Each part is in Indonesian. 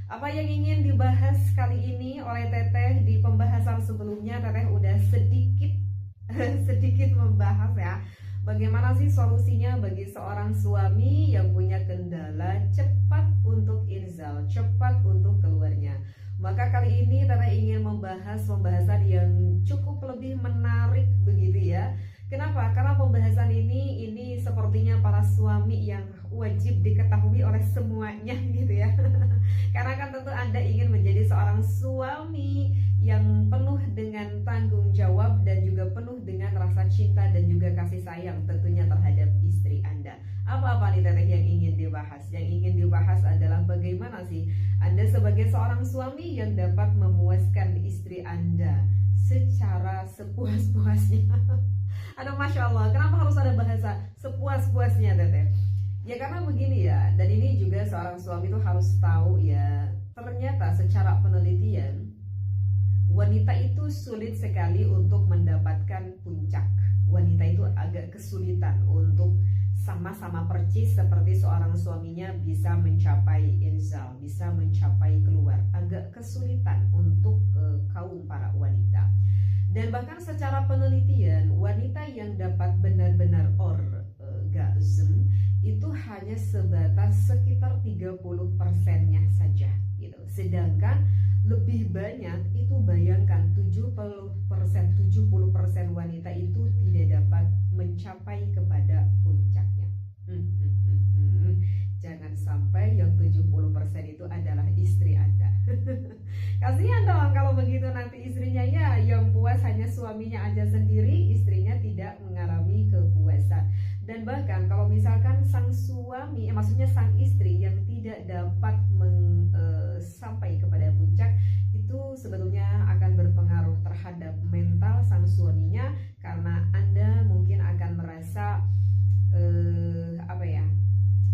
Apa yang ingin dibahas kali ini oleh Teteh di pembahasan sebelumnya, Teteh udah sedikit sedikit membahas ya, bagaimana sih solusinya bagi seorang suami yang punya kendala cepat untuk inzal, cepat untuk keluarnya. Maka kali ini Teteh ingin membahas pembahasan yang cukup lebih menarik begitu ya. Kenapa? Karena pembahasan ini sepertinya para suami yang wajib diketahui oleh semuanya gitu ya. Karena kan tentu Anda ingin menjadi seorang suami yang penuh dengan tanggung jawab dan juga penuh dengan rasa cinta dan juga kasih sayang tentunya terhadap istri Anda. Apa-apa nih Teteh yang ingin dibahas? Yang ingin dibahas adalah bagaimana sih Anda sebagai seorang suami yang dapat memuaskan istri Anda secara sepuas-puasnya. Aduh, Masya Allah, kenapa harus ada bahasa sepuas-puasnya Teteh? Ya karena begini ya, dan ini juga seorang suami itu harus tahu ya, ternyata secara penelitian wanita itu sulit sekali untuk mendapatkan puncak. Wanita itu agak kesulitan untuk sama-sama percis seperti seorang suaminya bisa mencapai inzal, bisa mencapai keluar. Agak kesulitan untuk kaum para wanita. Dan bahkan secara penelitian, wanita yang dapat benar-benar orgasm itu hanya sebatas sekitar 30%-nya saja gitu. Sedangkan lebih banyak itu bayangkan 70% wanita itu tidak dapat mencapai kepada puncaknya. Jangan sampai yang 70% itu adalah istri Anda. Kasihan dong kalau begitu nanti istrinya ya yang puas hanya suaminya aja sendiri, istrinya tidak mengalami kepuasan. Dan bahkan kalau misalkan sang suami, maksudnya sang istri yang tidak dapat sampai kepada puncak, itu sebetulnya akan berpengaruh terhadap mental sang suaminya, karena Anda mungkin akan merasa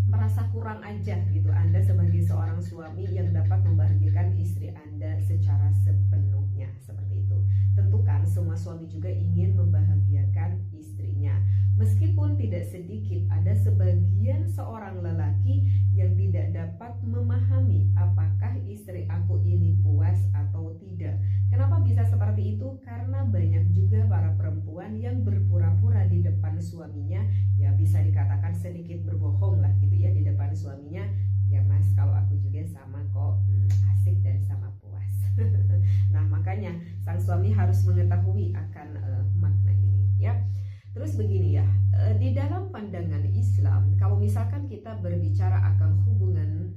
merasa kurang aja gitu Anda sebagai seorang suami yang dapat membahagiakan istri Anda secara sepenuhnya, seperti itu. Tentu kan semua suami juga ingin membahagiakan istrinya. Meskipun tidak sedikit ada sebagian seorang lelaki yang tidak dapat memahami apakah istri aku ini puas atau tidak. Kenapa bisa seperti itu? Karena banyak juga para perempuan yang berpura-pura di depan suaminya, ya bisa dikatakan sedikit berbohong lah gitu ya di depan suaminya. Ya mas, kalau aku juga sama kok, asik dan sama puas. Nah makanya sang suami harus mengetahui akan makna ini ya. Terus begini ya, di dalam pandangan Islam, kalau misalkan kita berbicara akan hubungan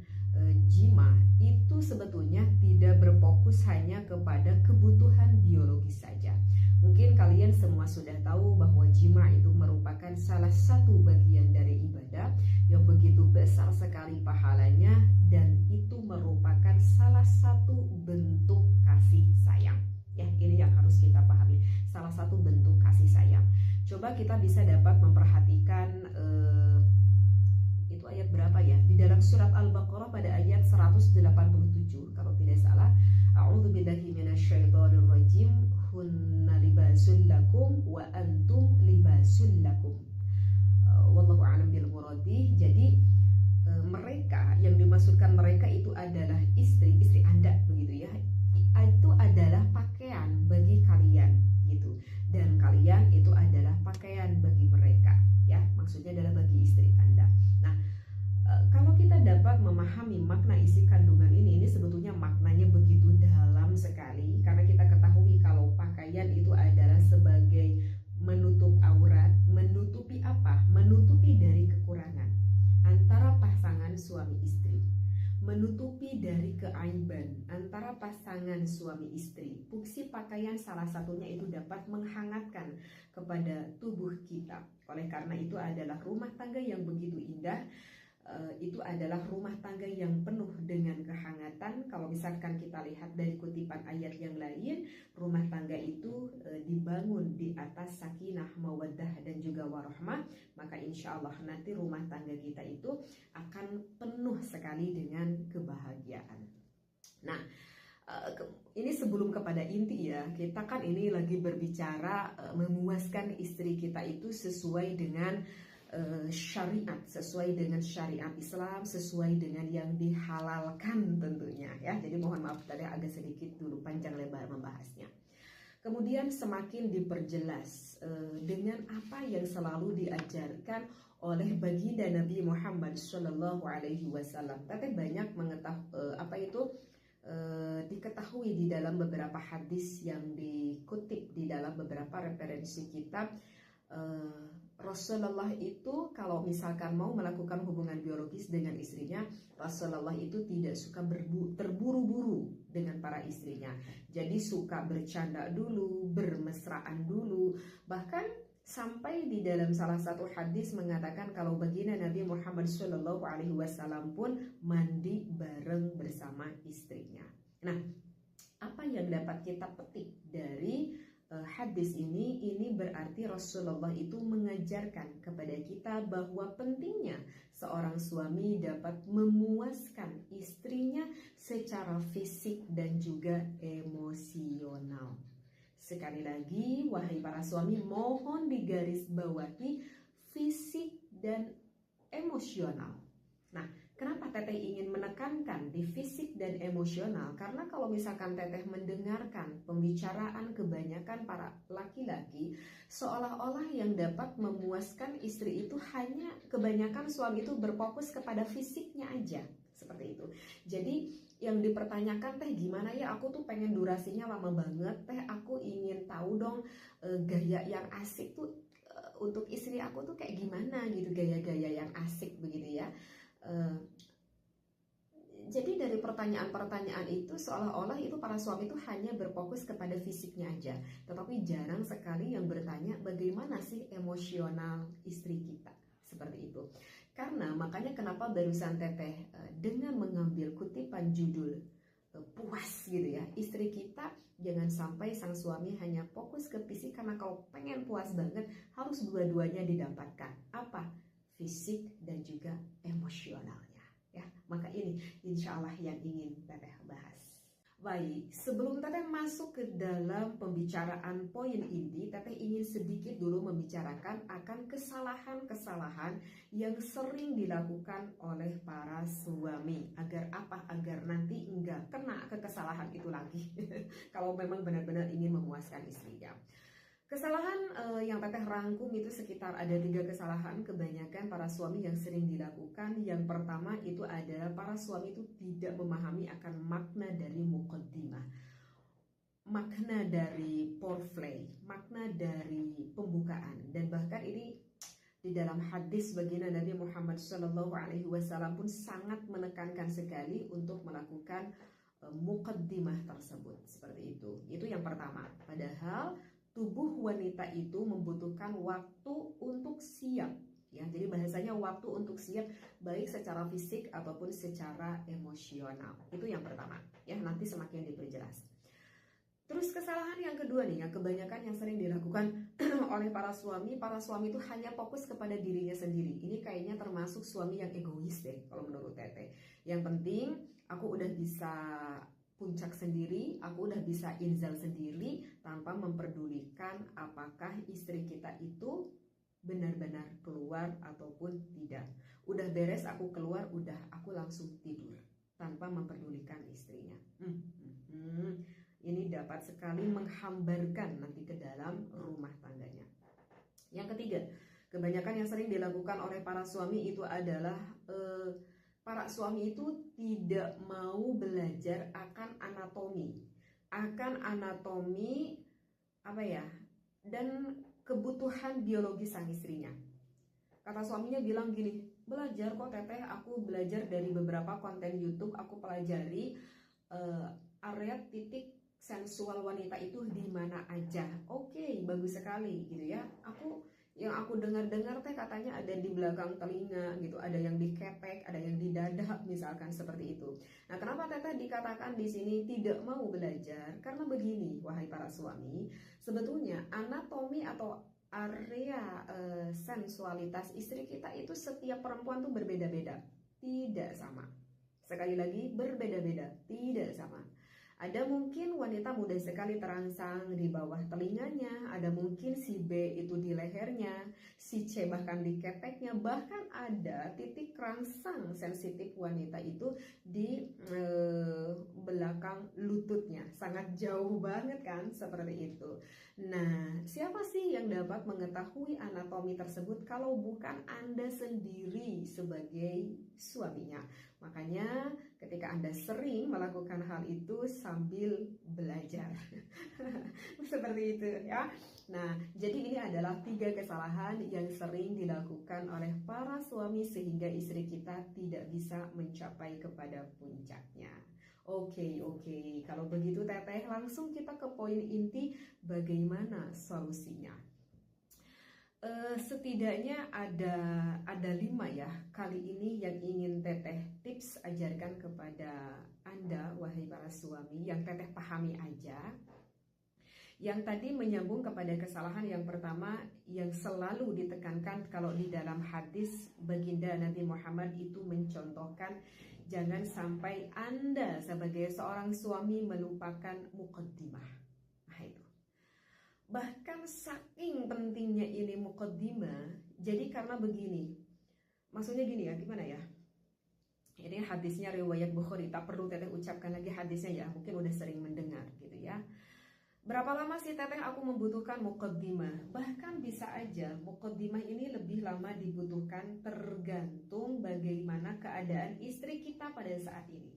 jima, itu sebetulnya tidak berfokus hanya kepada kebutuhan biologis saja. Mungkin kalian semua sudah tahu bahwa jima itu merupakan salah satu bagian dari ibadah yang begitu besar sekali pahalanya, dan itu merupakan salah satu bentuk kasih sayang. Ya, ini yang harus kita pahami, salah satu bentuk kasih sayang. Coba kita bisa dapat memperhatikan itu ayat berapa ya? Di dalam surat Al-Baqarah pada ayat 187 kalau tidak salah. A'udzubillahi minasyaitonirrajim. Hunna libasul lakum wa antum libasul lakum. Wallahu a'lam bil muradi. Jadi mereka yang dimaksudkan mereka itu adalah istri Anda begitu ya. Itu adalah pakaian bagi kalian gitu, dan kalian itu adalah pakaian bagi mereka ya, maksudnya adalah bagi istri Anda. Nah kalau kita dapat memahami makna isi kandungan ini sebetulnya maknanya begitu dalam sekali, karena kita ketahui kalau pakaian itu adalah sebagai menutup aurat, menutupi apa? Menutupi dari kekurangan antara pasangan suami istri, menutupi dari keaiban antara pasangan suami istri. Fungsi pakaian salah satunya itu dapat menghangatkan kepada tubuh kita. Oleh karena itu adalah rumah tangga yang begitu indah, itu adalah rumah tangga yang penuh dengan kehangatan. Kalau misalkan kita lihat dari kutipan ayat yang lain, rumah tangga itu dibangun di atas sakinah, mawaddah dan juga warahmah, maka insya Allah nanti rumah tangga kita itu akan penuh sekali dengan kebahagiaan. Nah ini sebelum kepada inti ya, kita kan ini lagi berbicara memuaskan istri kita itu sesuai dengan syariat, sesuai dengan syariat Islam, sesuai dengan yang dihalalkan tentunya ya. Jadi mohon maaf tadi agak sedikit dulu panjang lebar membahasnya. Kemudian semakin diperjelas dengan apa yang selalu diajarkan oleh baginda Nabi Muhammad Shallallahu Alaihi Wasallam. Tapi banyak diketahui di dalam beberapa hadis yang dikutip di dalam beberapa referensi kitab. Rasulullah itu kalau misalkan mau melakukan hubungan biologis dengan istrinya, Rasulullah itu tidak suka terburu-buru dengan para istrinya. Jadi suka bercanda dulu, bermesraan dulu. Bahkan sampai di dalam salah satu hadis mengatakan kalau baginda Nabi Muhammad SAW pun mandi bareng bersama istrinya. Nah, apa yang dapat kita petik dari hadis ini berarti Rasulullah itu mengajarkan kepada kita bahwa pentingnya seorang suami dapat memuaskan istrinya secara fisik dan juga emosional. Sekali lagi, wahai para suami, mohon digarisbawahi fisik dan emosional. Nah, kenapa Teteh ingin menekankan di fisik dan emosional? Karena kalau misalkan Teteh mendengarkan pembicaraan kebanyakan para laki-laki, seolah-olah yang dapat memuaskan istri itu hanya kebanyakan suami itu berfokus kepada fisiknya aja. Seperti itu. Jadi yang dipertanyakan, Teh gimana ya, aku tuh pengen durasinya lama banget, Teh aku ingin tahu dong gaya yang asik tuh untuk istri aku tuh kayak gimana gitu, gaya-gaya yang asik begitu ya. Jadi dari pertanyaan-pertanyaan itu seolah-olah itu para suami itu hanya berfokus kepada fisiknya aja, tetapi jarang sekali yang bertanya bagaimana sih emosional istri kita, seperti itu. Karena makanya kenapa barusan Teteh dengan mengambil kutipan judul puas gitu ya, istri kita, jangan sampai sang suami hanya fokus ke fisik, karena kalau pengen puas banget harus dua-duanya didapatkan. Apa? Fisik dan juga emosionalnya ya. Maka ini insya Allah yang ingin Teteh bahas. Baik, sebelum Teteh masuk ke dalam pembicaraan poin inti, Teteh ingin sedikit dulu membicarakan akan kesalahan-kesalahan yang sering dilakukan oleh para suami. Agar apa? Agar nanti enggak kena ke kesalahan itu lagi kalau memang benar-benar ingin memuaskan istrinya. Kesalahan yang Teteh rangkum itu sekitar ada 3 kesalahan kebanyakan para suami yang sering dilakukan. Yang pertama itu adalah para suami itu tidak memahami akan makna dari muqaddimah, makna dari foreplay, makna dari pembukaan. Dan bahkan ini di dalam hadis baginda Nabi Muhammad SAW pun sangat menekankan sekali untuk melakukan muqaddimah tersebut. Seperti itu. Itu yang pertama. Padahal tubuh wanita itu membutuhkan waktu untuk siap ya. Jadi bahasanya waktu untuk siap baik secara fisik ataupun secara emosional. Itu yang pertama ya, nanti semakin diperjelas. Terus kesalahan yang kedua nih, yang kebanyakan yang sering dilakukan oleh para suami itu hanya fokus kepada dirinya sendiri. Ini kayaknya termasuk suami yang egois deh kalau menurut Teteh. Yang penting aku udah bisa puncak sendiri, aku udah bisa inzal sendiri tanpa memperdulikan apakah istri kita itu benar-benar keluar ataupun tidak. Udah beres aku keluar, udah aku langsung tidur tanpa memperdulikan istrinya. Ini dapat sekali menghambarkan nanti ke dalam rumah tangganya. Yang ketiga, kebanyakan yang sering dilakukan oleh para suami itu adalah para suami itu tidak mau belajar akan anatomi apa ya, dan kebutuhan biologi sang istrinya. Kata suaminya bilang gini, belajar kok Teteh, aku belajar dari beberapa konten YouTube, aku pelajari area titik sensual wanita itu di mana aja. Oke, bagus sekali gitu ya. Yang aku dengar-dengar Teh katanya ada di belakang telinga gitu, ada yang di ketek, ada yang di dada misalkan seperti itu. Nah, kenapa Teteh dikatakan di sini tidak mau belajar? Karena begini, wahai para suami, sebetulnya anatomi atau area sensualitas istri kita itu setiap perempuan tuh berbeda-beda, tidak sama. Sekali lagi, berbeda-beda, tidak sama. Ada mungkin wanita mudah sekali terangsang di bawah telinganya, ada mungkin si B itu di lehernya, C bahkan di keteknya, bahkan ada titik rangsang sensitif wanita itu di belakang lututnya, sangat jauh banget kan, seperti itu. Nah, siapa sih yang dapat mengetahui anatomi tersebut kalau bukan Anda sendiri sebagai suaminya? Makanya ketika Anda sering melakukan hal itu sambil belajar seperti itu ya. Nah, jadi ini adalah 3 kesalahan yang sering dilakukan oleh para suami sehingga istri kita tidak bisa mencapai kepada puncaknya. Oke. Kalau begitu Teteh, langsung kita ke poin inti, bagaimana solusinya. Setidaknya ada 5 ya kali ini yang ingin Teteh tips ajarkan kepada Anda, wahai para suami, yang Teteh pahami aja. Yang tadi menyambung kepada kesalahan yang pertama yang selalu ditekankan kalau di dalam hadis baginda Nabi Muhammad itu mencontohkan jangan sampai Anda sebagai seorang suami melupakan muqaddimah. Nah itu. Bahkan saking pentingnya ini muqaddimah, jadi karena begini. Maksudnya gini ya, gimana ya? Ini hadisnya riwayat Bukhari, tak perlu Teteh ucapkan lagi hadisnya ya, mungkin udah sering mendengar gitu ya. Berapa lama sih Teteh aku membutuhkan muqaddimah? Bahkan bisa aja muqaddimah ini lebih lama dibutuhkan tergantung bagaimana keadaan istri kita pada saat ini.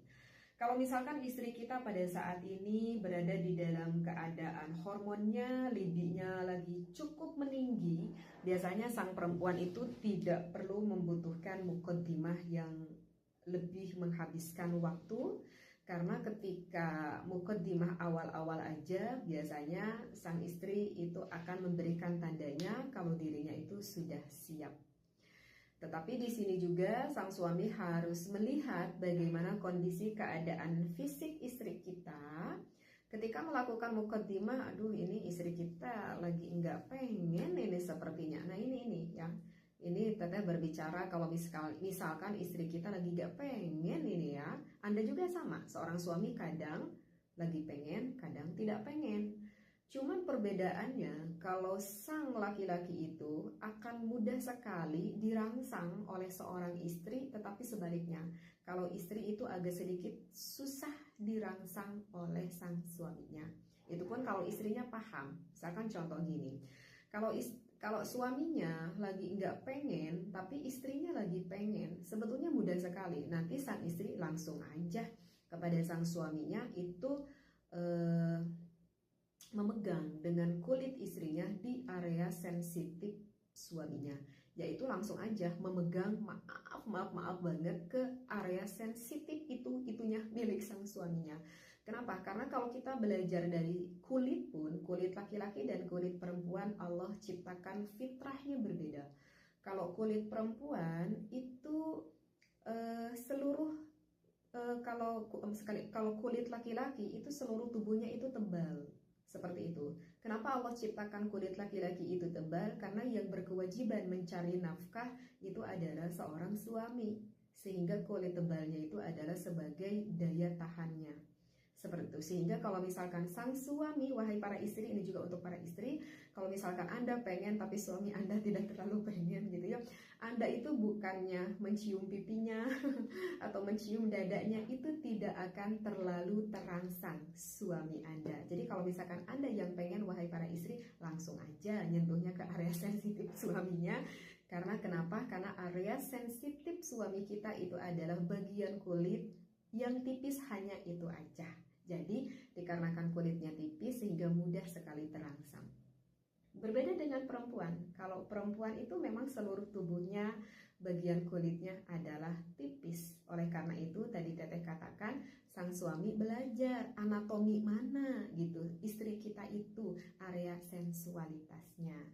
Kalau misalkan istri kita pada saat ini berada di dalam keadaan hormonnya, libidonya lagi cukup meninggi, biasanya sang perempuan itu tidak perlu membutuhkan muqaddimah yang lebih menghabiskan waktu. Karena ketika muqaddimah awal-awal aja, biasanya sang istri itu akan memberikan tandanya kalau dirinya itu sudah siap. Tetapi di sini juga sang suami harus melihat bagaimana kondisi keadaan fisik istri kita. Ketika melakukan muqaddimah, aduh ini istri kita lagi nggak pengen ini sepertinya. Nah ini ya. Ini Teteh berbicara kalau misalkan istri kita lagi gak pengen ini ya. Anda juga sama, seorang suami kadang lagi pengen, kadang tidak pengen. Cuman perbedaannya kalau sang laki-laki itu akan mudah sekali dirangsang oleh seorang istri, tetapi sebaliknya. Kalau istri itu agak sedikit susah dirangsang oleh sang suaminya. Itu pun kalau istrinya paham. Misalkan contoh gini. Kalau suaminya lagi nggak pengen, tapi istrinya lagi pengen, sebetulnya mudah sekali. Nanti sang istri langsung aja kepada sang suaminya itu memegang dengan kulit istrinya di area sensitif suaminya. Yaitu langsung aja memegang, maaf banget, ke area sensitif itunya milik sang suaminya. Kenapa? Karena kalau kita belajar dari kulit pun, kulit laki-laki dan kulit perempuan Allah ciptakan fitrahnya berbeda. Kalau kulit perempuan itu kalau kulit laki-laki itu seluruh tubuhnya itu tebal. Seperti itu. Kenapa Allah ciptakan kulit laki-laki itu tebal? Karena yang berkewajiban mencari nafkah itu adalah seorang suami. Sehingga kulit tebalnya itu adalah sebagai daya tahannya. Seperti itu. Sehingga kalau misalkan sang suami, wahai para istri, ini juga untuk para istri, kalau misalkan Anda pengen tapi suami Anda tidak terlalu pengen gitu ya, Anda itu bukannya mencium pipinya atau mencium dadanya, itu tidak akan terlalu terangsang suami Anda. Jadi kalau misalkan Anda yang pengen, wahai para istri, langsung aja nyentuhnya ke area sensitif suaminya. Karena kenapa? Karena area sensitif suami kita itu adalah bagian kulit yang tipis, hanya itu aja. Jadi dikarenakan kulitnya tipis sehingga mudah sekali terangsang. Berbeda dengan perempuan. Kalau perempuan itu memang seluruh tubuhnya, bagian kulitnya adalah tipis. Oleh karena itu tadi Teteh katakan sang suami belajar anatomi mana gitu istri kita itu, area sensualitasnya.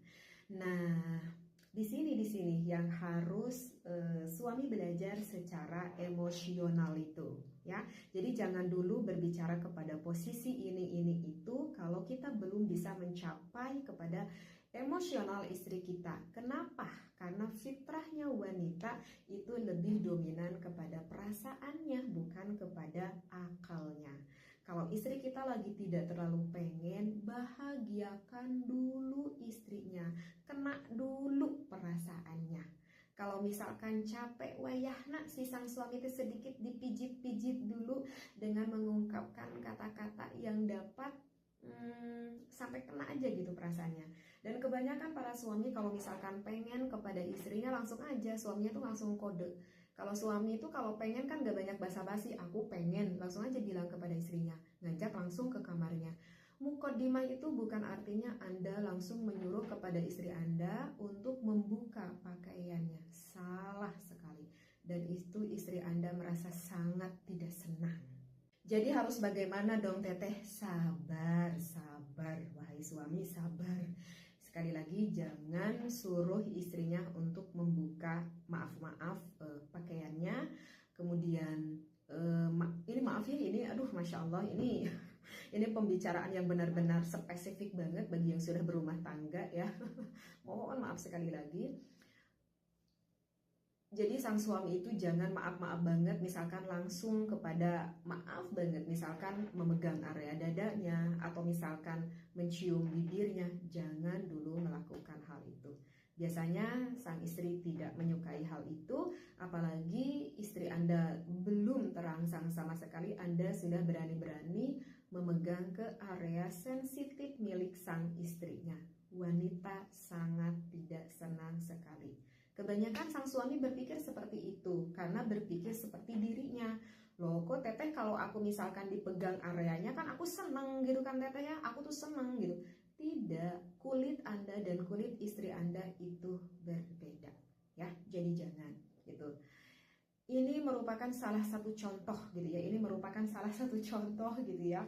Nah, di sini yang harus suami belajar secara emosional itu ya. Jadi jangan dulu berbicara kepada posisi ini itu kalau kita belum bisa mencapai kepada emosional istri kita. Kenapa? Karena fitrahnya wanita itu lebih dominan kepada perasaannya, bukan kepada akalnya. Kalau istri kita lagi tidak terlalu pengen, bahagiakan dulu istrinya, kena dulu kalau misalkan capek wayahna si sang suami itu sedikit dipijit-pijit dulu dengan mengungkapkan kata-kata yang dapat sampai kena aja gitu perasaannya. Dan kebanyakan para suami kalau misalkan pengen kepada istrinya langsung aja, suaminya tuh langsung kode. Kalau suami itu kalau pengen kan gak banyak basa-basi, aku pengen, langsung aja bilang kepada istrinya, ngajak langsung ke kamarnya. Mukodimah itu bukan artinya Anda langsung menyuruh kepada istri Anda untuk membuka pakaiannya. Salah sekali. Dan itu istri Anda merasa sangat tidak senang. Jadi harus bagaimana dong teteh? Sabar, sabar, wahai suami, sabar. Sekali lagi jangan suruh istrinya untuk membuka pakaiannya. Kemudian ini maaf ya, ini aduh masya Allah, ini pembicaraan yang benar-benar spesifik banget bagi yang sudah berumah tangga ya. Mohon maaf sekali lagi. Jadi sang suami itu jangan maaf-maaf banget, misalkan langsung kepada maaf banget, misalkan memegang area dadanya atau misalkan mencium bibirnya, jangan dulu melakukan hal itu. Biasanya sang istri tidak menyukai hal itu, apalagi istri Anda belum terangsang sama sekali, Anda sudah berani-berani memegang ke area sensitif milik sang istrinya. Wanita sangat tidak senang sekali. Kebanyakan sang suami berpikir seperti itu karena berpikir seperti dirinya. Loh kok teteh kalau aku misalkan dipegang areanya kan aku seneng gitu kan teteh ya, aku tuh seneng gitu. Tidak, kulit Anda dan kulit istri Anda itu berbeda ya, jadi jangan gitu. Ini merupakan salah satu contoh gitu ya, ini merupakan salah satu contoh gitu ya.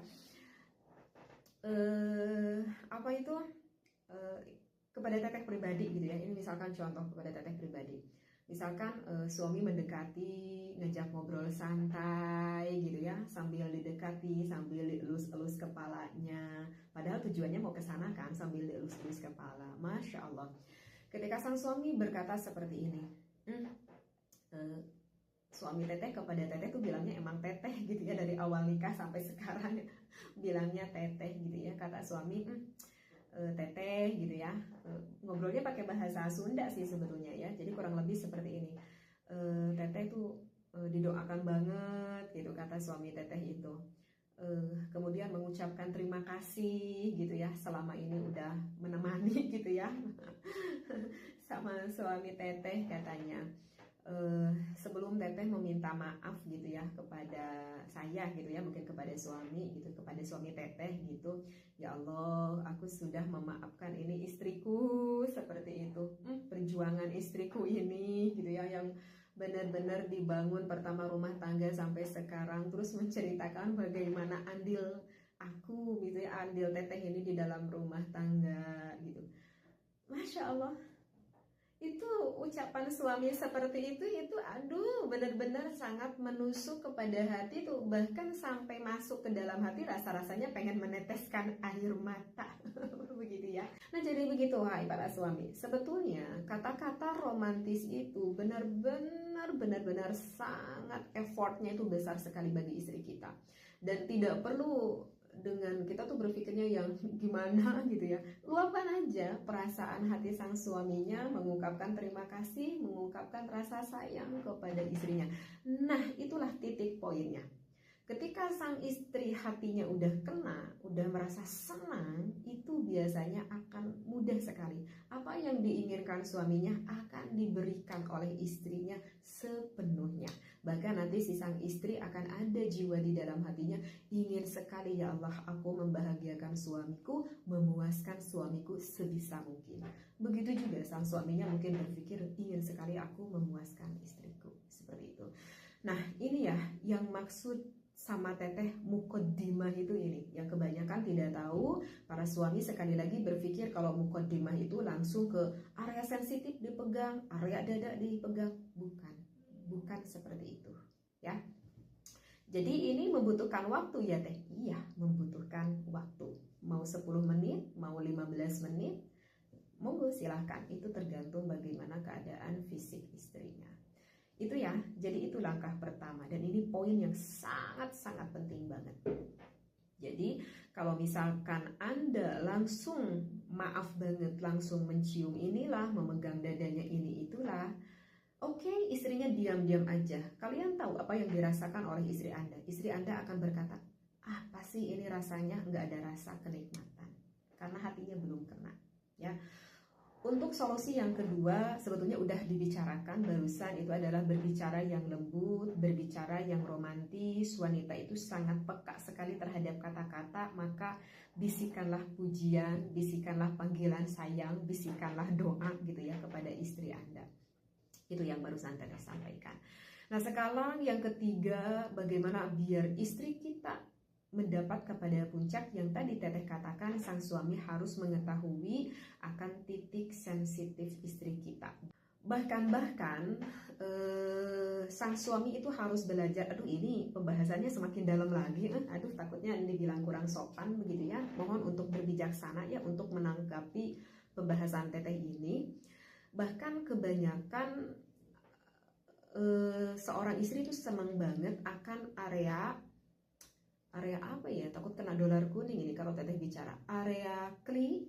Kepada teteh pribadi gitu ya, ini misalkan contoh kepada teteh pribadi. Misalkan suami mendekati, ngajak ngobrol santai gitu ya, sambil didekati, sambil dielus-elus kepalanya. Padahal tujuannya mau ke sana kan, sambil dielus-elus kepala. Masya Allah. Ketika sang suami berkata seperti ini, suami teteh kepada teteh tuh bilangnya emang teteh gitu ya, dari awal nikah sampai sekarang bilangnya teteh gitu ya. Kata suami, teteh gitu ya, ngobrolnya pakai bahasa Sunda sih sebetulnya ya, jadi kurang lebih seperti ini. Teteh tuh didoakan banget gitu kata suami teteh itu. Kemudian mengucapkan terima kasih gitu ya, selama ini udah menemani gitu ya sama suami teteh katanya. Sebelum teteh meminta maaf gitu ya kepada saya gitu ya, mungkin kepada suami gitu, kepada suami teteh gitu, ya Allah aku sudah memaafkan ini istriku seperti itu. Perjuangan istriku ini gitu ya, yang benar-benar dibangun pertama rumah tangga sampai sekarang, terus menceritakan bagaimana andil aku gitu ya, andil teteh ini di dalam rumah tangga gitu. Masya Allah, itu ucapan suami seperti itu aduh benar-benar sangat menusuk kepada hati tuh, bahkan sampai masuk ke dalam hati, rasa-rasanya pengen meneteskan air mata begitu ya. Nah jadi begitu hai para suami, sebetulnya kata-kata romantis itu benar-benar sangat effortnya itu besar sekali bagi istri kita, dan tidak perlu dengan kita tuh berpikirnya yang gimana gitu ya. Luapkan aja perasaan hati sang suaminya, mengungkapkan terima kasih, mengungkapkan rasa sayang kepada istrinya. Nah itulah titik poinnya. Ketika sang istri hatinya udah kena, udah merasa senang, itu biasanya akan mudah sekali. Apa yang diinginkan suaminya akan diberikan oleh istrinya sepenuhnya. Bahkan nanti si sang istri akan ada jiwa di dalam hatinya, ingin sekali ya Allah aku membahagiakan suamiku, memuaskan suamiku sebisa mungkin. Begitu juga sang suaminya mungkin berpikir, ingin sekali aku memuaskan istriku, seperti itu. Nah ini ya yang maksud sama teteh mukodimah itu ini, yang kebanyakan tidak tahu. Para suami sekali lagi berpikir kalau mukodimah itu langsung ke area sensitif dipegang, area dada dipegang. Bukan seperti itu ya. Jadi ini membutuhkan waktu ya teh. Iya, membutuhkan waktu. Mau 10 menit, mau 15 menit, monggo silahkan. Itu tergantung bagaimana keadaan fisik istrinya. Itu ya, jadi itu langkah pertama, dan ini poin yang sangat-sangat penting banget. Jadi kalau misalkan Anda langsung maaf banget, langsung mencium inilah, memegang dadanya ini itulah, diam-diam aja, kalian tahu apa yang dirasakan oleh istri Anda? Istri Anda akan berkata, apa sih ini rasanya? Nggak ada rasa kenikmatan, karena hatinya belum kena. Ya, untuk solusi yang kedua sebetulnya udah dibicarakan barusan, itu adalah berbicara yang lembut, berbicara yang romantis. Wanita itu sangat peka sekali terhadap kata-kata, maka bisikanlah pujian, bisikanlah panggilan sayang, bisikanlah doa gitu ya kepada istri Anda. Itu yang barusan Teteh sampaikan. Nah, sekarang yang ketiga, bagaimana biar istri kita mendapat kepada puncak yang tadi Teteh katakan, sang suami harus mengetahui akan titik sensitif istri kita. Bahkan sang suami itu harus belajar. Aduh, ini pembahasannya semakin dalam lagi. Aduh, takutnya ini dibilang kurang sopan begitu ya. Mohon untuk berbijaksana ya untuk menanggapi pembahasan Teteh ini. Bahkan kebanyakan seorang istri itu senang banget akan area apa ya, takut kena dolar kuning ini kalau Teteh bicara area klitoris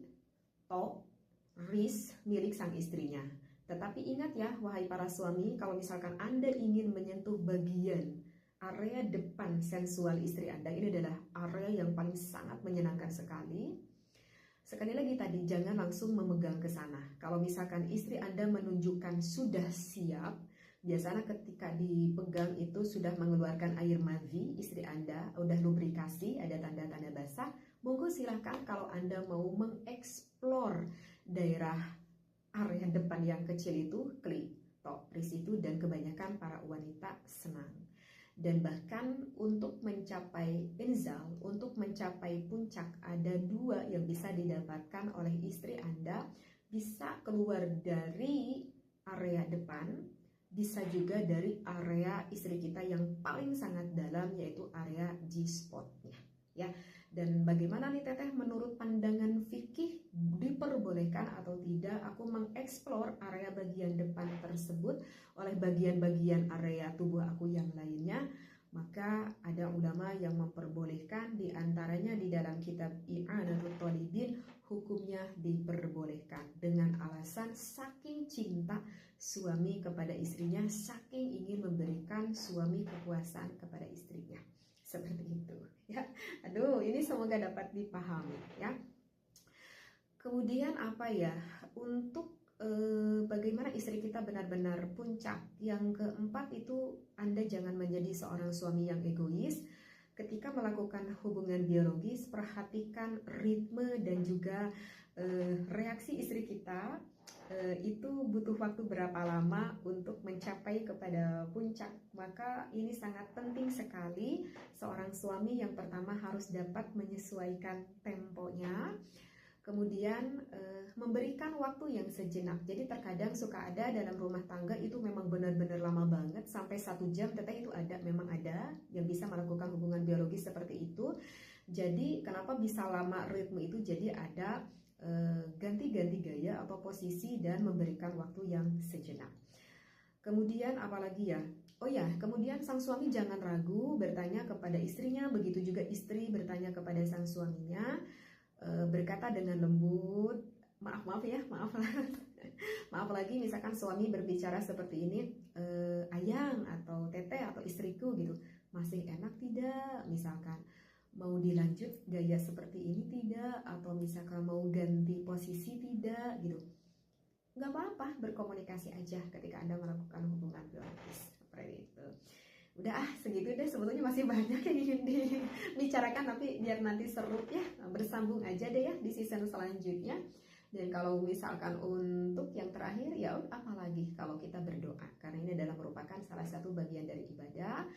milik sang istrinya. Tetapi ingat ya wahai para suami, kalau misalkan Anda ingin menyentuh bagian area depan sensual istri Anda, ini adalah area yang paling sangat menyenangkan sekali. Sekali lagi tadi, jangan langsung memegang ke sana. Kalau misalkan istri Anda menunjukkan sudah siap, biasanya ketika dipegang itu sudah mengeluarkan air madhi, istri Anda udah lubrikasi, ada tanda-tanda basah, monggo silahkan kalau Anda mau mengeksplor daerah area depan yang kecil itu, klitoris itu, dan kebanyakan para wanita senang. Dan bahkan untuk mencapai inzal, untuk mencapai puncak, ada dua yang bisa didapatkan oleh istri Anda. Bisa keluar dari area depan, bisa juga dari area istri kita yang paling sangat dalam, yaitu area G-spotnya ya. Dan bagaimana nih Teteh menurut pandangan fikih, diperbolehkan atau tidak aku mengeksplor area bagian depan tersebut oleh bagian-bagian area tubuh aku yang lainnya? Maka ada ulama yang memperbolehkan, diantaranya di dalam kitab I'anatul Thalibin, hukumnya diperbolehkan dengan alasan saking cinta suami kepada istrinya, saking ingin memberikan suami kekuasaan kepada istrinya. Seperti itu ya. Aduh, ini semoga dapat dipahami ya. Kemudian apa ya, untuk bagaimana istri kita benar-benar puncak. Yang keempat itu, Anda jangan menjadi seorang suami yang egois. Ketika melakukan hubungan biologis, perhatikan ritme dan juga reaksi istri kita. Itu butuh waktu berapa lama untuk mencapai kepada puncak. Maka ini sangat penting sekali. Seorang suami yang pertama harus dapat menyesuaikan temponya. Kemudian memberikan waktu yang sejenak. Jadi terkadang suka ada dalam rumah tangga itu memang benar-benar lama banget, sampai 1 jam Teteh itu ada, memang ada yang bisa melakukan hubungan biologis seperti itu. Jadi kenapa bisa lama ritme itu? Jadi ada ganti-ganti gaya atau posisi dan memberikan waktu yang sejenak. Kemudian apalagi ya? Oh ya, kemudian sang suami jangan ragu bertanya kepada istrinya, begitu juga istri bertanya kepada sang suaminya. Berkata dengan lembut, maaf ya, maaf lagi misalkan suami berbicara seperti ini, ayang atau teteh atau istriku gitu, masih enak tidak, misalkan mau dilanjut gaya seperti ini tidak, atau misalkan mau ganti posisi tidak gitu. Nggak apa-apa, berkomunikasi aja ketika Anda melakukan hubungan biologis seperti itu. Udah segitu deh, sebetulnya masih banyak yang ingin dibicarakan, tapi biar nanti seru ya, bersambung aja deh ya di season selanjutnya. Dan kalau misalkan untuk yang terakhir ya apalagi kalau kita berdoa, karena ini adalah merupakan salah satu bagian dari ibadah.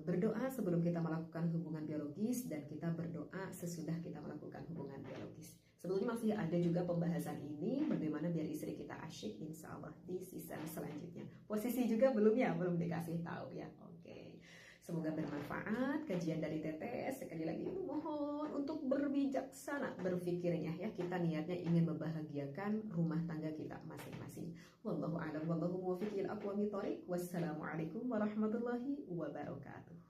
Berdoa sebelum kita melakukan hubungan biologis dan kita berdoa sesudah kita melakukan hubungan biologis. Sebetulnya masih ada juga pembahasan ini, bagaimana biar istri kita asyik, insya Allah di season selanjutnya. Posisi juga belum dikasih tahu ya. Oke. Semoga bermanfaat kajian dari Teteh. Sekali lagi mohon untuk berbijaksana berpikirnya ya. Kita niatnya ingin membahagiakan rumah tangga kita masing-masing. Wallahu a'lam wallahu muwaffiq ila aqwamit thoriq. Wassalamualaikum warahmatullahi wabarakatuh.